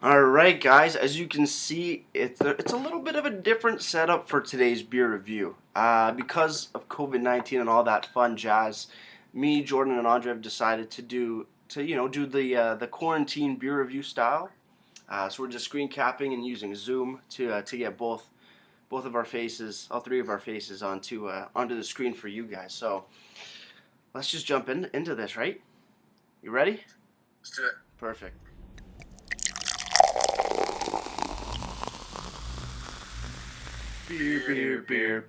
Alright guys, as you can see, it's a little bit of a different setup for today's beer review. Because of COVID-19 and all that fun jazz, me, Jordan, and Andre have decided to do the quarantine beer review style. So we're just screen capping and using Zoom to get both of our faces, all three of our faces onto the screen for you guys. So let's just jump into this, right? You ready? Let's do it. Perfect. Beer.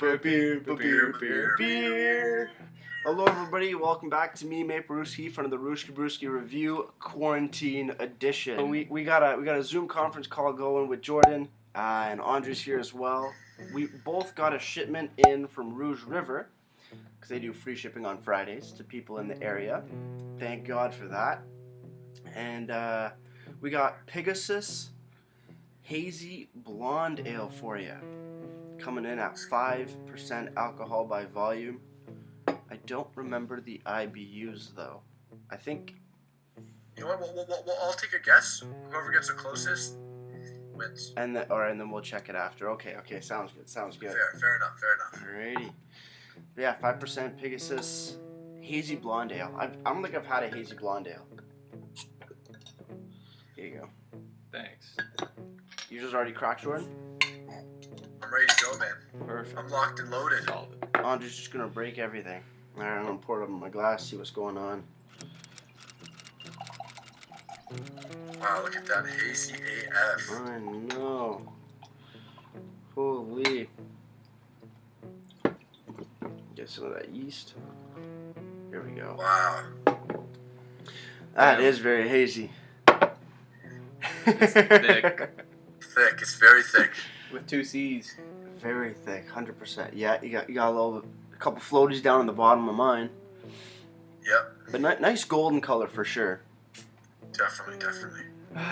Hello everybody, welcome back to me, Maple Rouge, in front of the Rouge review quarantine edition. So we got a Zoom conference call going with Jordan and Andre's here as well. We both got a shipment in from Rouge River because they do free shipping on Fridays to people in the area. Thank God for that. And we got Pigasus Hazy Blonde Ale for you, coming in at 5% alcohol by volume. I don't remember the IBUs though. I think. You know what? We'll all take a guess. Whoever gets the closest wins. And then we'll check it after. Okay, sounds good. Fair enough. Alrighty. But yeah, 5% Pigasus Hazy Blonde Ale. I don't think I've had a Hazy Blonde Ale. Here you go. Thanks. You just already cracked, Jordan? I'm ready to go, man. Perfect. I'm locked and loaded. Solid. Andrew's just gonna break everything. Alright, I'm gonna pour it up in my glass, see what's going on. Wow, look at that hazy AF. I know. Holy. Get some of that yeast. Here we go. Wow. That is very hazy. It's thick. Thick. It's very thick. With 2 C's. Very thick, 100%. Yeah, you got a couple floaties down on the bottom of mine. Yep. But nice golden color for sure. Definitely.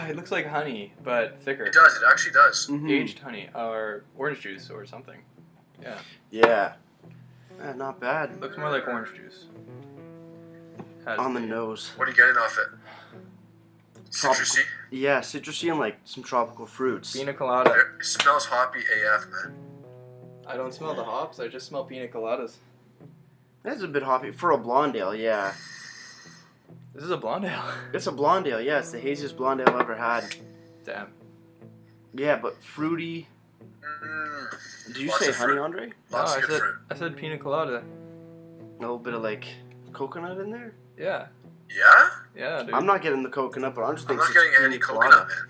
It looks like honey, but thicker. It does. It actually does. Mhm. Aged honey, or orange juice, or something. Yeah. Yeah. Not bad. Looks more like orange juice. Has On the nose. What are you getting off it? Citrusy. Yeah, citrusy and like some tropical fruits. Pina colada. It smells hoppy AF, man. I don't smell the hops, I just smell pina coladas. That's a bit hoppy for a blonde ale, yeah. This is a blonde ale. It's a blonde ale, yeah. It's the haziest blonde ale I've ever had. Damn. Yeah, but fruity. Did you say honey, Andre? Lots of good fruit. I said pina colada. A little bit of like coconut in there? Yeah. Yeah? Yeah, dude. I'm not getting the coconut, but I'm just I'm thinking not getting any coconut, man.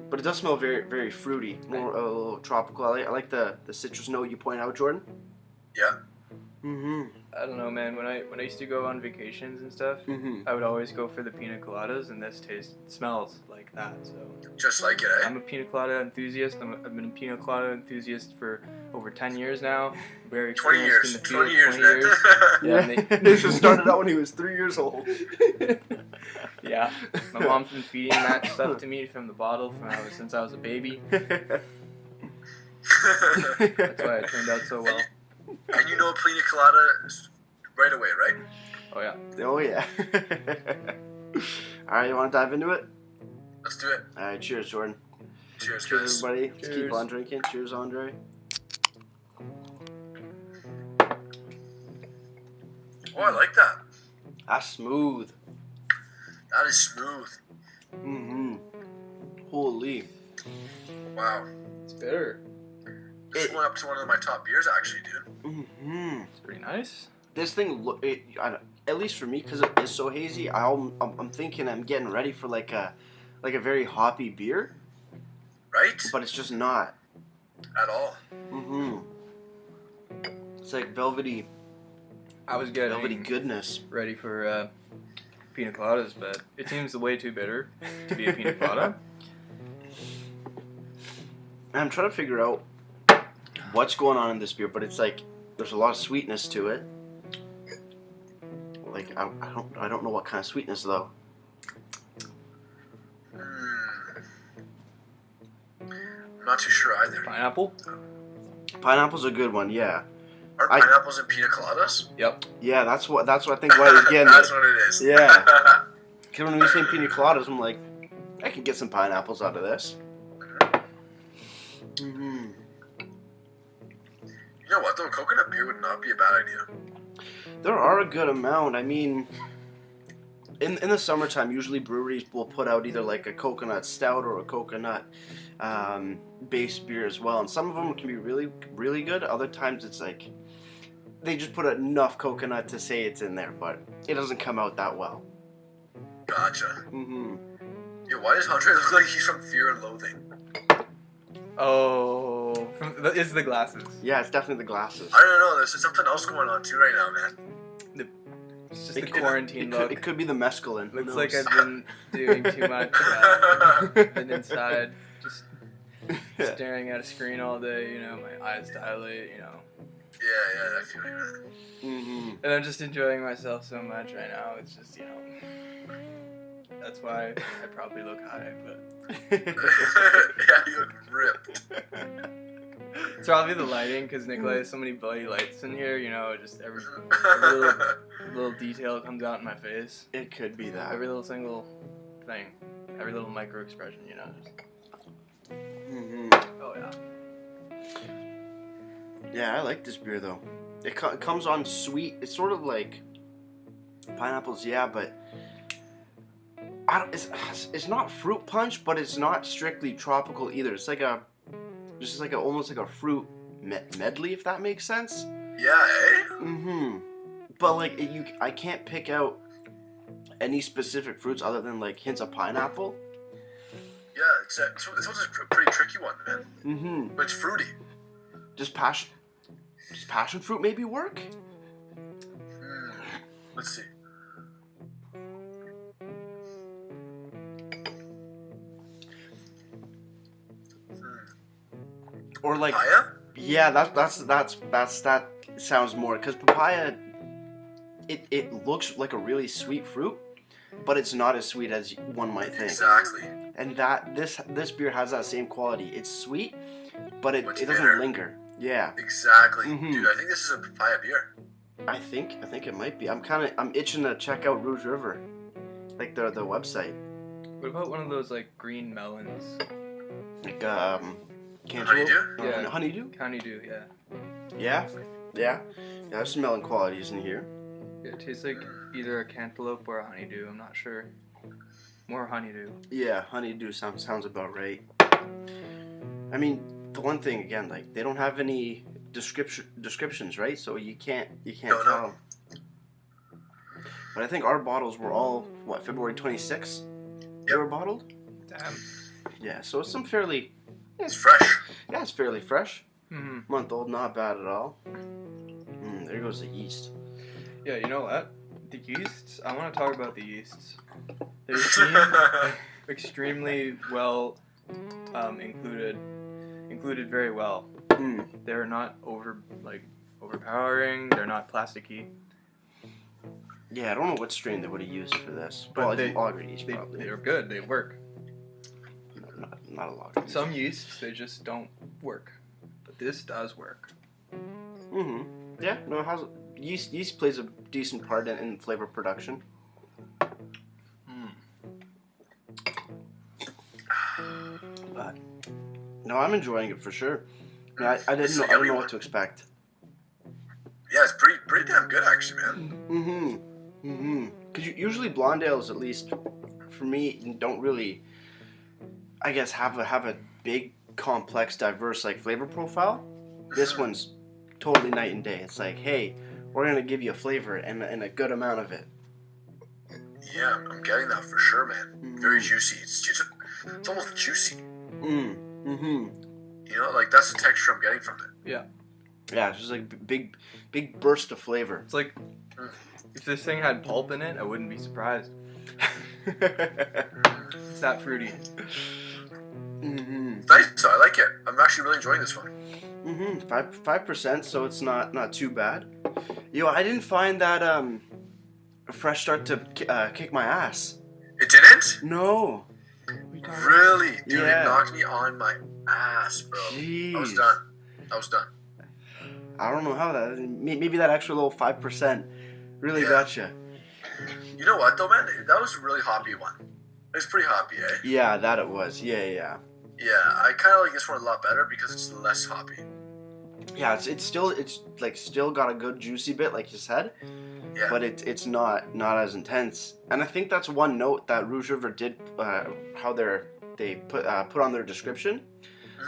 But it does smell very, very fruity, more a little tropical. I like the citrus note you point out, Jordan. Yeah. I don't know, man. When I used to go on vacations and stuff, I would always go for the pina coladas, and this smells like that. So Just like it, eh? I'm a pina colada enthusiast. I've been a pina colada enthusiast for over 10 years now. Very 20 experienced years. in the field. 20 years, 20 years. man. Yeah, This just started out when he was 3 years old. Yeah, my mom's been feeding that stuff to me from the bottle since I was a baby. That's why it turned out so well. And you know pina colada right away, right? Oh yeah. Oh yeah. All right, you want to dive into it? Let's do it. All right, cheers, Jordan. Cheers, Cheers, guys. everybody. Let's keep Cheers. on drinking. Cheers, Andre. Oh, I like that. That's smooth. That is smooth. Holy. Wow. It's bitter. This is going up to one of my top beers, actually, dude. It's pretty nice. This thing, at least for me, because it is so hazy, I'm thinking I'm getting ready for like a very hoppy beer, Right? but it's just not. At all. It's like velvety I was getting goodness. ready for pina coladas, but it seems way too bitter to be a pina colada. And I'm trying to figure out what's going on in this beer, but it's like there's a lot of sweetness to it. Like I don't know what kind of sweetness though. I'm not too sure either. Pineapple? Pineapple's a good one, yeah. Are pineapples in pina coladas? Yep. Yeah, that's what I think why he's getting That's it. what it is. Yeah. Because when we say pina coladas, I'm like, I could get some pineapples out of this. You know what, though? Coconut beer would not be a bad idea. There are a good amount. I mean, in the summertime, usually breweries will put out either like a coconut stout or a coconut based beer as well. And some of them can be really, really good. Other times it's like they just put enough coconut to say it's in there, but it doesn't come out that well. Gotcha. Yo, why does Andre look like he's from Fear and Loathing? Oh, it's the glasses. Yeah, it's definitely the glasses. I don't know. There's something else going on too right now, man. It's just the quarantine look. It could be the mescaline. Looks like I've been doing too much. Been inside, just staring at a screen all day. You know, my eyes dilate. You know. Yeah, I feel you, man. And I'm just enjoying myself so much right now. It's just, you know, that's why I probably look high, but. Yeah, you look ripped. It's probably the lighting, because Nikolai has so many bloody lights in here, you know, just every little detail comes out in my face. It could be that. Every little single thing. Every little micro expression, you know. Just... Oh, yeah. Yeah, I like this beer, though. It comes on sweet. It's sort of like pineapples, yeah, but it's not fruit punch, but it's not strictly tropical either. It's like almost like a fruit medley, if that makes sense. Yeah, eh? But like I can't pick out any specific fruits other than like hints of pineapple. Yeah, this one's a pretty tricky one, man. But it's fruity. Does passion fruit maybe work? Let's see. Or like papaya? Yeah, that sounds more, because papaya it looks like a really sweet fruit, but it's not as sweet as one might think. Exactly. And this beer has that same quality. It's sweet, but it doesn't bitter. linger. Yeah. Exactly. Dude, I think this is a papaya beer. I think it might be. I'm itching to check out Rouge River, like the website. What about one of those like green melons? Like Honeydew? Yeah. Honeydew? Honeydew, yeah. Yeah. There's some melon qualities in here. Yeah, it tastes like either a cantaloupe or a honeydew. I'm not sure. More honeydew. Yeah, honeydew sounds about right. I mean, the one thing again, like they don't have any descriptions, right? So you can't tell. No. But I think our bottles were all February 26th. They were bottled. Damn. Yeah, so it's some fairly. It's fresh. Yeah, it's fairly fresh. Month old, not bad at all. There goes the yeast. Yeah, you know what? The yeasts, I want to talk about the yeasts. They seem extremely well included very well. They're not overpowering, they're not plasticky. Yeah, I don't know what strain they would have used for this. But lager yeast probably. They're good, they work. Not a lager yeast. Some yeasts, they just don't work. But this does work. Yeah, no, it has yeast plays a decent part in flavor production. But no, I'm enjoying it for sure. I didn't know what to expect. Yeah, it's pretty damn good actually, man. Because usually blonde ales, at least for me, don't really, I guess, have a big, complex, diverse like flavor profile. This one's totally night and day. It's like, hey, we're gonna give you a flavor and a good amount of it. Yeah, I'm getting that for sure, man. Very juicy. It's almost juicy. You know, like that's the texture I'm getting from it. Yeah. Yeah, it's just like big burst of flavor. It's like if this thing had pulp in it, I wouldn't be surprised. It's that fruity. Nice, so I like it. I'm actually really enjoying this one. 5%, so it's not too bad. Yo, I didn't find that fresh start to kick my ass. It didn't? No. Really? Dude, Yeah. it knocked me on my ass, bro. Jeez. I was done. I don't know how that. Maybe that extra little 5% really got you. You know what though, man? That was a really hoppy one. It's pretty hoppy, eh? Yeah, that it was. Yeah. Yeah, I kind of like this one a lot better because it's less hoppy. Yeah, it's still got a good juicy bit, like you said. Yeah. But it's not as intense. And I think that's one note that Rouge River did, how they put on their description,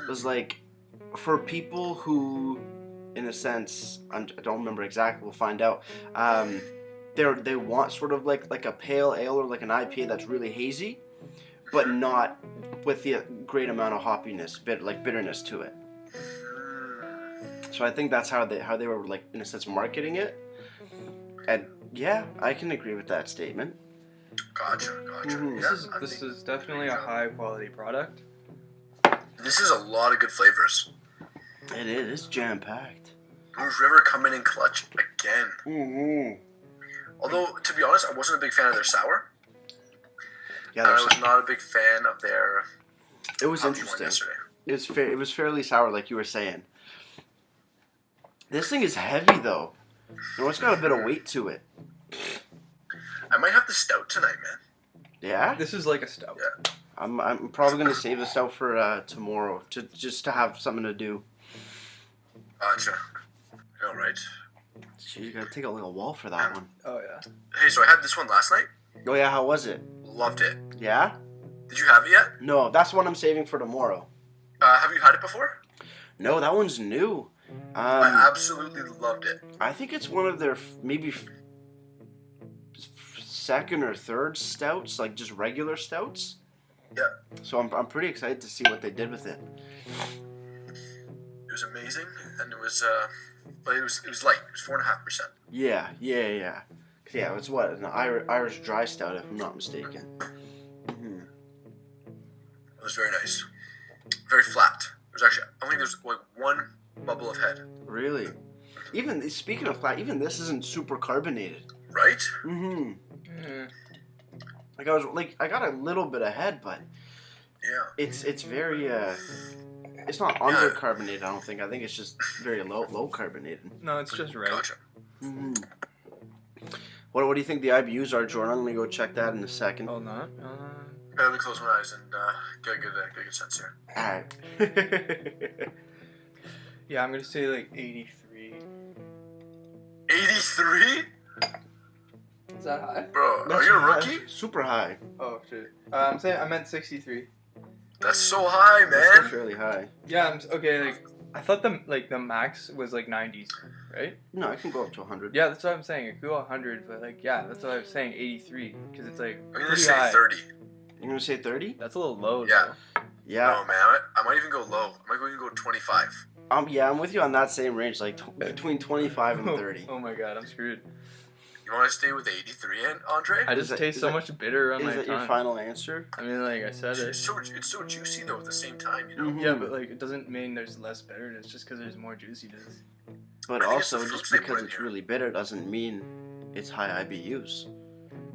was like, for people who, in a sense, I don't remember exactly, we'll find out, they want sort of like a pale ale or like an IPA that's really hazy, but not with the great amount of hoppiness, bitterness to it. So I think that's how they were, like, in a sense, marketing it. And yeah, I can agree with that statement. Gotcha. Mm-hmm. Yeah, This is definitely a high quality product. This is a lot of good flavors. It is. It's jam packed. Rouge River coming in clutch again. Mm-hmm. Although, to be honest, I wasn't a big fan of their sour. Yeah, And I was not a big fan of their. It was hoppy one interesting. yesterday. It was fairly sour, like you were saying. This thing is heavy though. You know, it's got a bit of weight to it. I might have the stout tonight, man. Yeah. This is like a stout. Yeah. I'm probably gonna save this out for tomorrow, just to have something to do. Gotcha. All right. Jeez, you gotta take out like a wall for that one. Oh yeah. Hey, so I had this one last night. Oh yeah, how was it? Loved it. Yeah? Did you have it yet? No, that's one I'm saving for tomorrow. Have you had it before? No, that one's new. I absolutely loved it. I think it's one of their maybe second or third stouts, like just regular stouts. Yeah. So I'm pretty excited to see what they did with it. It was amazing, and it was but it was light. It was 4.5%. Yeah. Yeah, it's what, an Irish dry stout, if I'm not mistaken. Mm-hmm. It was very nice. Very flat. It was actually, I think there's like one bubble of head. Really? Even speaking of flat, even this isn't super carbonated. Right? Mm-hmm. Mm. Like I got a little bit of head, but Yeah. it's very it's not undercarbonated. I don't think. I think it's just very low carbonated. No, it's just right. Gotcha. Mm-hmm. What do you think the IBUs are, Jordan? I'm gonna go check that in a second. Hold on. Let me close my eyes and get a good sense here. Alright. Yeah, I'm gonna say like 83. 83? Is that high? Bro, are you a rookie? Super high. Oh shit. I meant 63. That's so high, That's still man. fairly high. Yeah, okay. Like I thought the max was like 90s, right? No, I can go up to 100. Yeah, that's what I'm saying. It could go 100, but like yeah, that's what I was saying. 83 because it's like I'm gonna pretty say high. 30. You're gonna say 30? That's a little low. Yeah. Yeah. No, man. I might even go low. I might even go 25. Yeah, I'm with you on that same range, like between 25 and 30. Oh my god, I'm screwed. You want to stay with 83, Andre? I just taste so much bitter on my Is that tongue. your final answer? I mean, like I said It's it. so juicy though at the same time, you know. Mhm. Yeah, but like it doesn't mean there's less bitterness just because there's more juiciness. But I think it's also, the fruits just they because put in it's here. really bitter doesn't mean it's high IBUs.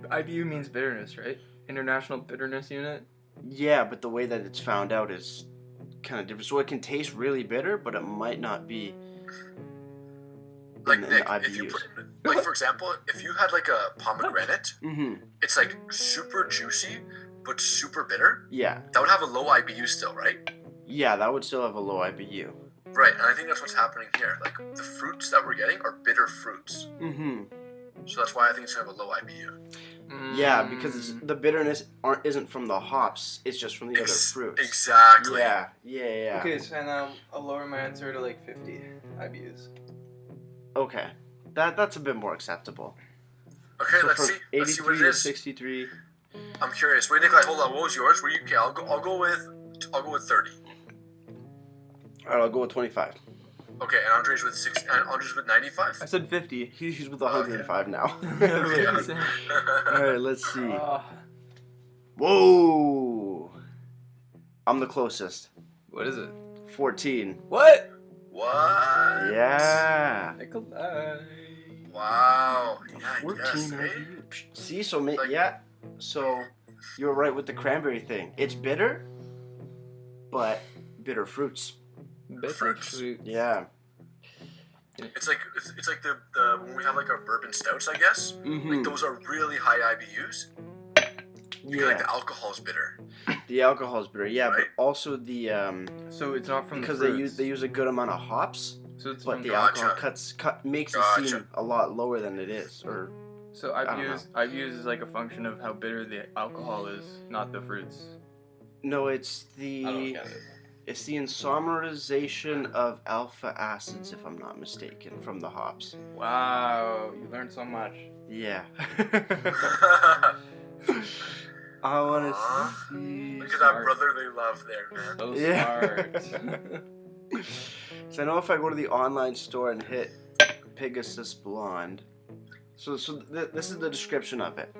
IBU means bitterness, right? International Bitterness Unit. Yeah, but the way that it's found out is kind of different. So it can taste really bitter, but it might not be Like in Nick, the if you IBUs. put, like for example, if you had like a pomegranate, Mm-hmm. it's like super juicy but super bitter. Yeah. That would have a low IBU still, right? Yeah, that would still have a low IBU. Right, and I think that's what's happening here. Like the fruits that we're getting are bitter fruits, Mm-hmm. so that's why I think it's gonna have a low IBU. Yeah, because the bitterness isn't from the hops; it's just from the other fruits. Exactly. Yeah. Okay, so now I'll lower my answer to like 50 IBUs. Okay. That's a bit more acceptable. Okay, So let's from see. Let's see what 83 it to is. 63. I'm curious. Wait, Nikolai, hold on. What was yours? Were you? Okay, I'll go with 30. All right, I'll go with 25. Okay, and Andre's with 6. And Andre's with 95. I said 50. He's with 105 now. Okay. All right, let's see. Uh, Whoa! I'm the closest. what is it? 14. What? What? Yeah. Nikolai. Wow. Yeah, 14 yes, eh? IBU. See, so Like- yeah. So you were right with the cranberry thing. It's bitter, but bitter fruits. Bitter Fruits. fruits. Yeah. It's like the when we have like our bourbon stouts, I guess. Mm-hmm. Like those are really high IBUs. You feel like the alcohol's bitter. The alcohol's bitter, yeah, Right? but also the So it's not from because the fruits. they use a good amount of hops, So it's but from the Gotcha. alcohol makes it Gotcha. seem a lot lower than it is. Or So I don't IBUs is like a function of how bitter the alcohol is, not the fruits. no, it's I don't the get it. it's the isomerization of alpha acids, if I'm not mistaken, from the hops. Wow, you learned so much. Yeah. I want Aw. to see. Look at that brotherly love there, man. So Yeah. smart. So I know if I go to the online store and hit Pigasus Blonde, this is the description of it.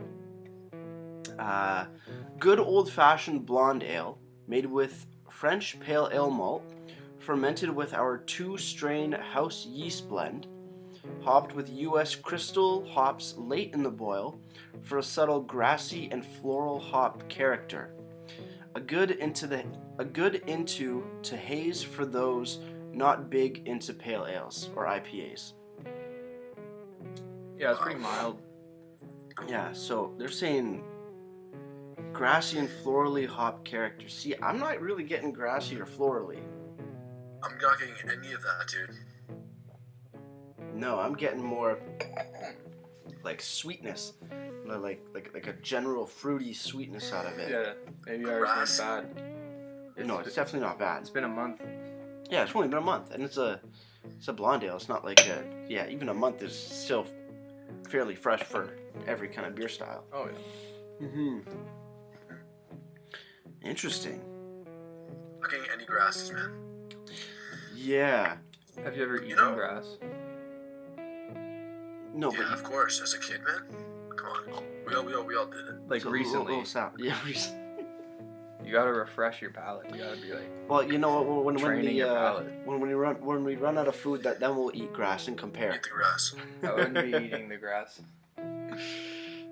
Good old-fashioned blonde ale made with French pale ale malt, fermented with our 2-strain house yeast blend, hopped with U.S. crystal hops late in the boil for a subtle grassy and floral hop character. A good into to haze for those not big into pale ales or IPAs. Yeah, it's pretty mild. Yeah, so they're saying grassy and florally hop character. See, I'm not really getting grassy or florally. I'm not getting any of that, dude. No, I'm getting more like sweetness, like a general fruity sweetness out of it. Yeah, maybe ours is bad. No, it's definitely not bad. It's been a month. Yeah, it's only been a month, and it's a blonde ale. It's not like even a month is still fairly fresh for every kind of beer style. Oh yeah. Interesting. Not getting any grasses, man. Yeah. Have you ever eaten know- grass? No, Yeah, of course. As a kid, man. Come on. We all did it. Like it's a recently. little sour. Yeah, recently. You gotta refresh your palate. You gotta be like Well, you know what? When training we your palate. when we run out of food, then we'll eat grass and compare. Eat the grass. I wouldn't be eating the grass.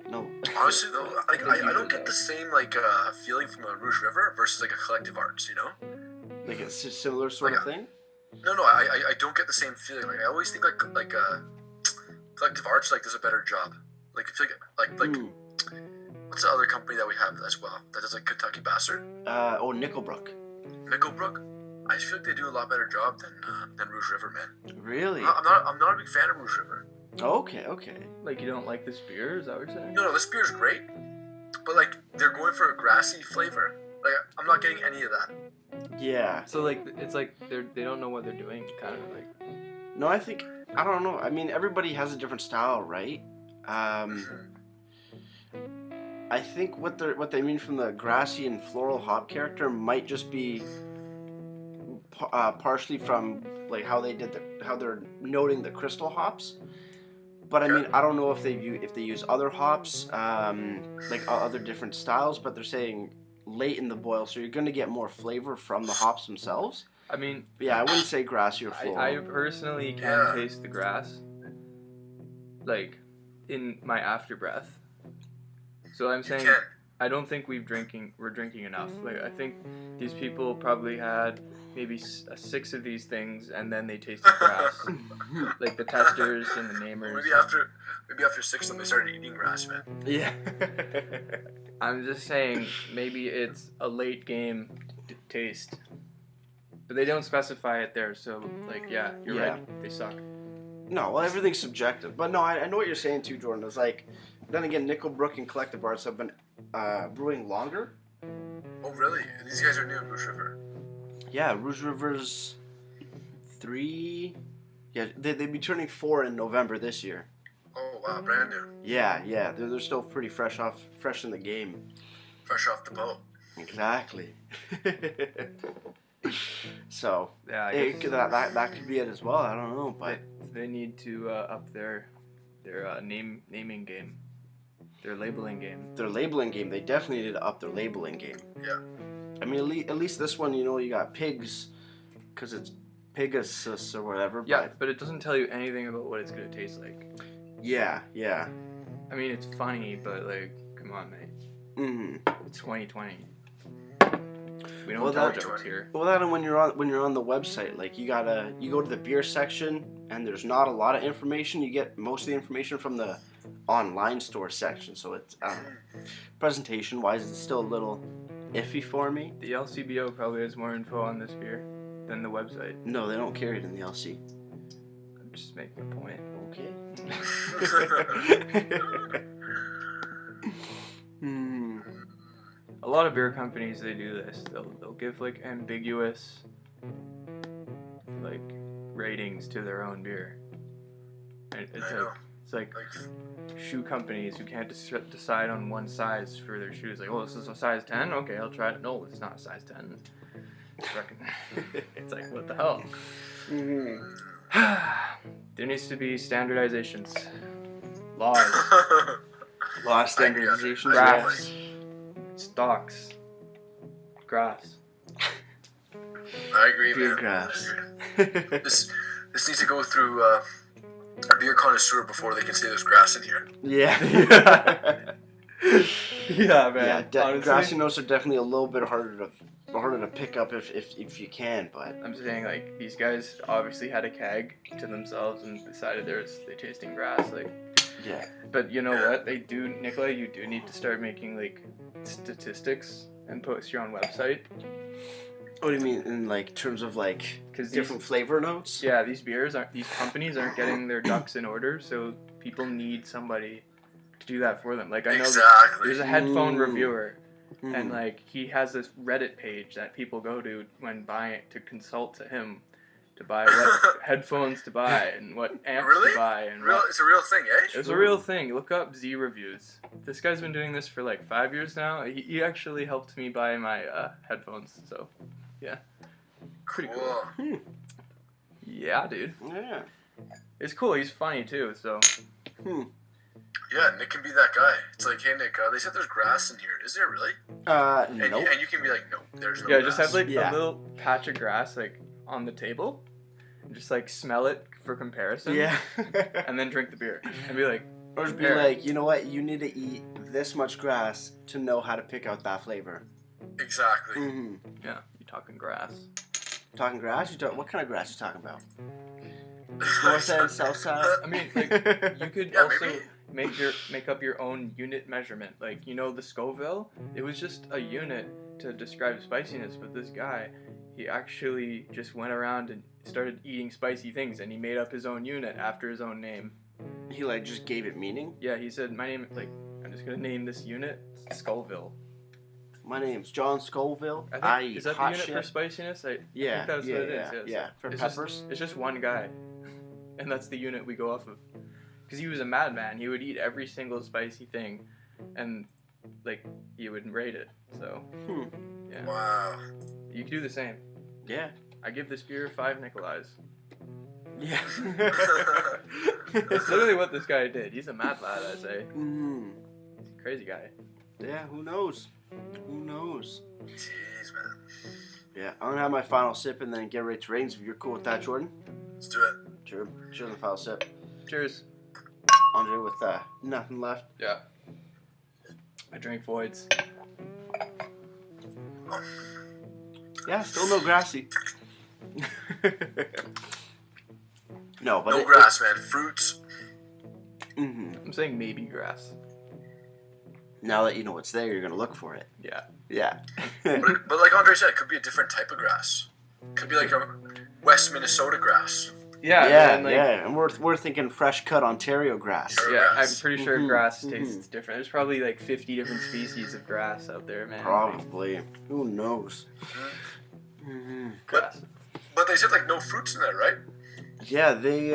No. Honestly, though, like I think you I don't would, get though. the same feeling from a Rouge River versus like a Collective Arts, you know? Like a similar sort of thing. No, I don't get the same feeling. Like I always think like Collective Arts there's a better job. Like I feel like what's the other company that we have as well that does like Kentucky Bastard? Nickelbrook. Nickelbrook. I just feel like they do a lot better job than Rouge River, man. Really? I'm not a big fan of Rouge River. Okay. Like you don't like this beer? Is that what you're saying? No, this beer's great, but like they're going for a grassy flavor. Like I'm not getting any of that. Yeah. So like it's like they don't know what they're doing, kind of like. No, I don't know. I mean, everybody has a different style, right? I think what they mean from the grassy and floral hop character might just be partially from like how they're noting the crystal hops. But I mean, I don't know if they use other hops, like other different styles. But they're saying late in the boil, so you're going to get more flavor from the hops themselves. I mean, But yeah, I wouldn't say grassy or floral. I personally can taste the grass, like in my after breath. So I'm saying I don't think we're drinking enough. Like I think these people probably had maybe 6 of these things and then they tasted grass. Like the testers and the namers. Maybe after 6 of them they started eating grass, man. Yeah. I'm just saying maybe it's a late game taste. But they don't specify it there, so like you're right, they suck. No, well, everything's subjective. But no, I know what you're saying too, Jordan. It's like, then again, Nickelbrook and Collective Arts have been brewing longer. Oh, really? And these guys are new in Rouge River. Yeah, Rouge River's 3. Yeah, they'd be turning 4 in November this year. Oh, wow, brand new. Yeah, they're still pretty fresh in the game. Fresh off the boat. Exactly. So Yeah, that could be it as well. I don't know, but they need to up their naming game, their labeling game. their labeling game, they definitely need to up their labeling game. Yeah. I mean, at least this one, you got pigs, because it's Pigasus or whatever. Yeah, but it doesn't tell you anything about what it's gonna taste like. Yeah. I mean, it's funny, but like, come on, mate. Mm-hmm. It's 2020. We don't Well, tell that- jokes here. Well, then when you're on the website, like you go to the beer section, and there's not a lot of information. You get most of the information from the online store section, so it's presentation wise, it's still a little iffy for me. The LCBO probably has more info on this beer than the website. No, they don't carry it in the LC. I'm just making a point. Okay. A lot of beer companies, they do this. They'll give like ambiguous like ratings to their own beer. And it's like shoe companies who can't decide on one size for their shoes. Like, oh, this is a size 10? Okay, I'll try it. No, it's not a size 10. It's like, what the hell? There needs to be standardizations. Laws. Law standardization. Graphs. Stocks. Grass. I agree, Beer man. graphs. This needs to go through a beer connoisseur before they can say there's grass in here. Yeah. Yeah, man. Yeah, grassy notes are definitely a little bit harder to pick up if you can, but I'm saying, like, these guys obviously had a keg to themselves and decided they're tasting grass, like. yeah. But you know what? They do, Nikolai, you do need to start making, like, statistics and post your own website. What do you mean in like terms of like 'Cause different flavor notes? Yeah, these companies aren't getting their ducks in order, so people need somebody to do that for them. Like, I know there's a headphone reviewer, and like he has this Reddit page that people go to when buying to consult to him to buy what headphones to buy and what amps to buy and It's a real thing, eh? It's a real thing. Look up Z reviews. This guy's been doing this for like 5 years now. He actually helped me buy my headphones, so yeah, pretty cool. Yeah, dude. Yeah. It's cool. He's funny too. So. Yeah, Nick can be that guy. It's like, hey Nick, they said there's grass in here. Is there really? Nope. And you can be like, no, there's no Yeah, grass. just have like a little patch of grass like on the table, and just like smell it for comparison. Yeah. And then drink the beer and be like, Or just be like, you know what? You need to eat this much grass to know how to pick out that flavor. Exactly. yeah, you talking grass? Talking grass? What kind of grass you talking about? North side, south side? I mean, like, you could also make up your own unit measurement. Like, you know, the Scoville, it was just a unit to describe spiciness, but this guy, he actually just went around and started eating spicy things, and he made up his own unit after his own name. He like just gave it meaning? Yeah, he said, my name, like, I'm just gonna name this unit Scoville. My name's John Scoville. Is that the unit for spiciness? I think that's what it is. Yeah. For peppers? It's just one guy. And that's the unit we go off of. Because he was a madman. He would eat every single spicy thing. And, like, you would rate it. So, yeah. Wow. You can do the same. Yeah. I give this beer 5 Nikolais. Yeah. It's literally what this guy did. He's a mad lad, I say. He's a crazy guy. Yeah, who knows? Who knows? Jeez, man. Yeah, I'm gonna have my final sip and then get ready to ratings if you're cool with that, Jordan. Let's do it. Sure. Cheers on the final sip. Cheers. Andre with nothing left. Yeah. I drank voids. Yeah, still no grassy. No, but no grass, man. Fruits. I'm saying maybe grass. Now that you know what's there, you're gonna look for it. Yeah. Yeah. but like Andre said, it could be a different type of grass. Could be like a West Minnesota grass. Yeah, and we're thinking fresh cut Ontario grass. Yeah, I'm pretty sure grass tastes different. There's probably like 50 different species of grass out there, man. Probably. Who knows? Grass. But they said like no fruits in there, right? Yeah, they.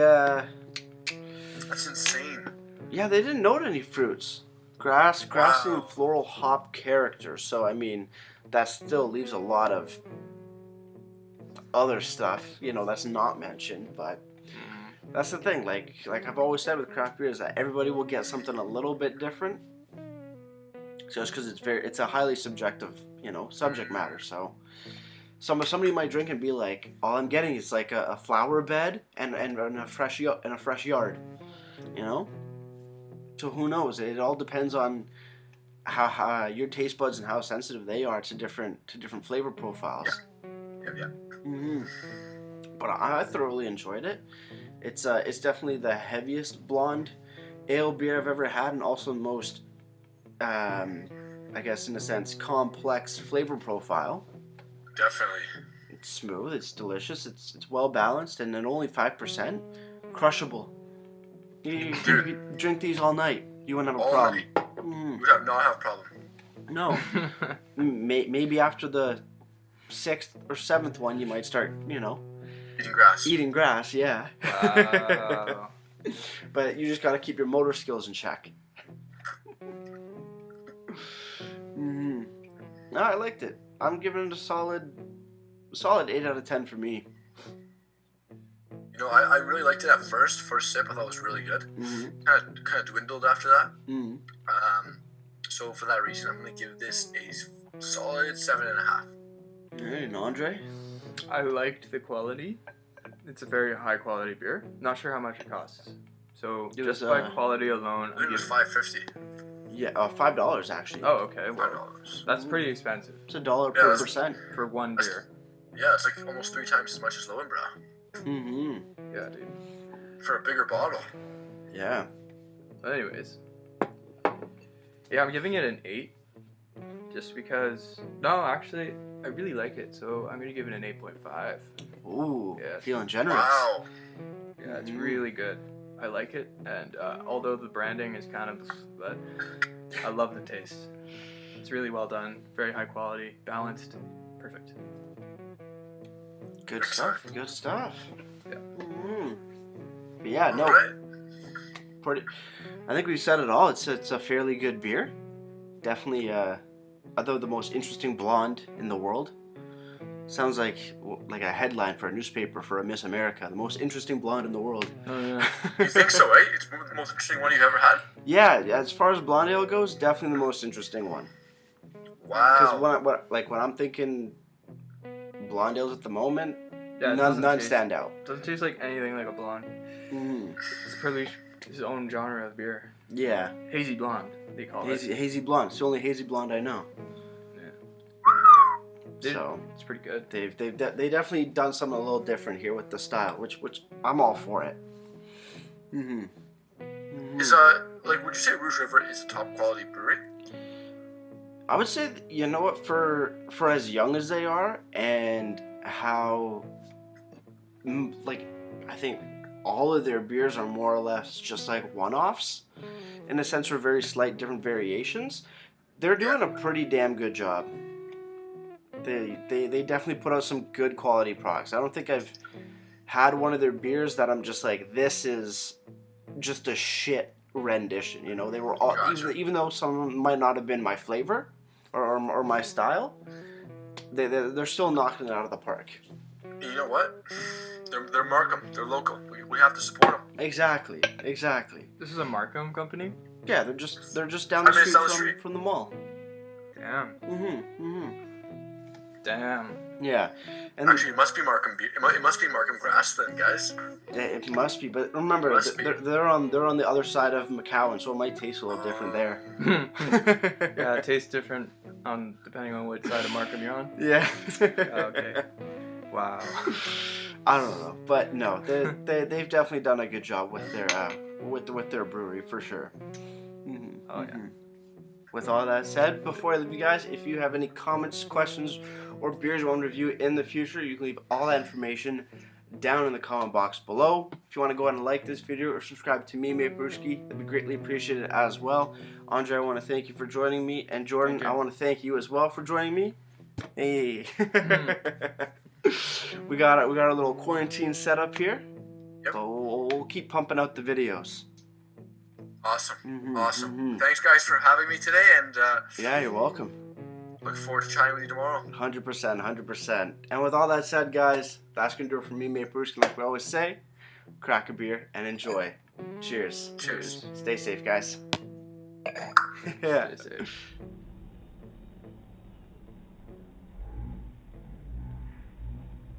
That's insane. Yeah, they didn't note any fruits. Grassy and floral hop character. So I mean, that still leaves a lot of other stuff, that's not mentioned, but that's the thing. Like I've always said with craft beer is that everybody will get something a little bit different, just because it's a highly subjective, subject matter. So somebody might drink and be like, all I'm getting is like a flower bed and a fresh yard, So who knows? It all depends on how your taste buds and how sensitive they are to different flavor profiles. Yeah. But I thoroughly enjoyed it. It's definitely the heaviest blonde ale beer I've ever had, and also the most, I guess in a sense, complex flavor profile. Definitely. It's smooth, it's delicious, it's well balanced, and at only 5%, crushable. You could drink these all night. You wouldn't have a All problem. night. Would not have a problem. No. Maybe after the 6th or 7th one, you might start, Eating grass. eating grass. Yeah. Wow. But you just got to keep your motor skills in check. No, I liked it. I'm giving it a solid 8 out of 10 for me. You know, I really liked it at first. First sip, I thought it was really good. Kind of dwindled after that. So for that reason, I'm gonna give this a solid 7.5. Alright, and Andre? I liked the quality. It's a very high quality beer. Not sure how much it costs. So It just was, by quality alone, I think it was $5.50. Yeah, $5 actually. Oh, okay. Well, $5. that's pretty expensive It's $1 per percent. for one beer. Yeah, it's like almost 3 times as much as Lowenbrow Yeah, dude. for a bigger bottle. Yeah. But anyways, yeah, I'm giving it an 8, just because. No, actually, I really like it, so I'm gonna give it an 8.5. Ooh, Yeah. feeling generous. Wow. Yeah, it's really good. I like it, and although the branding is kind of, but I love the taste. It's really well done, very high quality, balanced, perfect. Good stuff. Good stuff. Yeah. But yeah, no. Alright. Pretty. I think we've said it all. It's a fairly good beer. Definitely, although the most interesting blonde in the world. Sounds like a headline for a newspaper for a Miss America. The most interesting blonde in the world. Oh yeah. You think so, eh? It's the most interesting one you've ever had? Yeah, as far as blonde ale goes, definitely the most interesting one. Wow. Because when I'm thinking blonde ales at the moment, Yeah, it none doesn't stand out. Doesn't taste like anything like a blonde. It's pretty his own genre of beer. Yeah. Hazy blonde, they call it. Hazy blonde. It's the only hazy blonde I know. Dude, So it's pretty good. they definitely done something a little different here with the style, which I'm all for it. Is would you say Rouge River is a top quality brewery? I would say you know what, for as young as they are and how I think all of their beers are more or less just like one-offs in a sense, for very slight different variations. They're doing a pretty damn good job. They definitely put out some good quality products. I don't think I've had one of their beers that I'm just like, this is just a shit rendition. You know, they were all, even though some of them might not have been my flavor or my style, they're still knocking it out of the park. You know what? They're Markham. They're local. We have to support them. Exactly. This is a Markham company? Yeah, they're just down the street from the mall. Damn. Damn. Yeah. And actually, it must be Markham beer. It must be Markham grass then, guys. It must be, but remember, they're on the other side of McCowan, so it might taste a little different there. Yeah, it tastes different depending on which side of Markham you're on. Yeah. Okay. Wow. I don't know, but no, they've definitely done a good job with their brewery for sure. Oh yeah. With all that said, before I leave you guys, if you have any comments, questions, or beers you want to review in the future, you can leave all that information down in the comment box below. If you want to go ahead and like this video or subscribe to me, Maperuski, that'd be greatly appreciated as well. Andre, I want to thank you for joining me, and Jordan, I want to thank you as well for joining me. Hey. We got a little quarantine setup here. Yep. So we'll keep pumping out the videos. Awesome. Awesome. Thanks, guys, for having me today, and yeah, you're welcome. Look forward to chatting with you tomorrow. 100%. And with all that said, guys, that's gonna do it for me, Maperuski. Like we always say, crack a beer and enjoy. Cheers. Cheers. Stay safe, guys. Stay safe.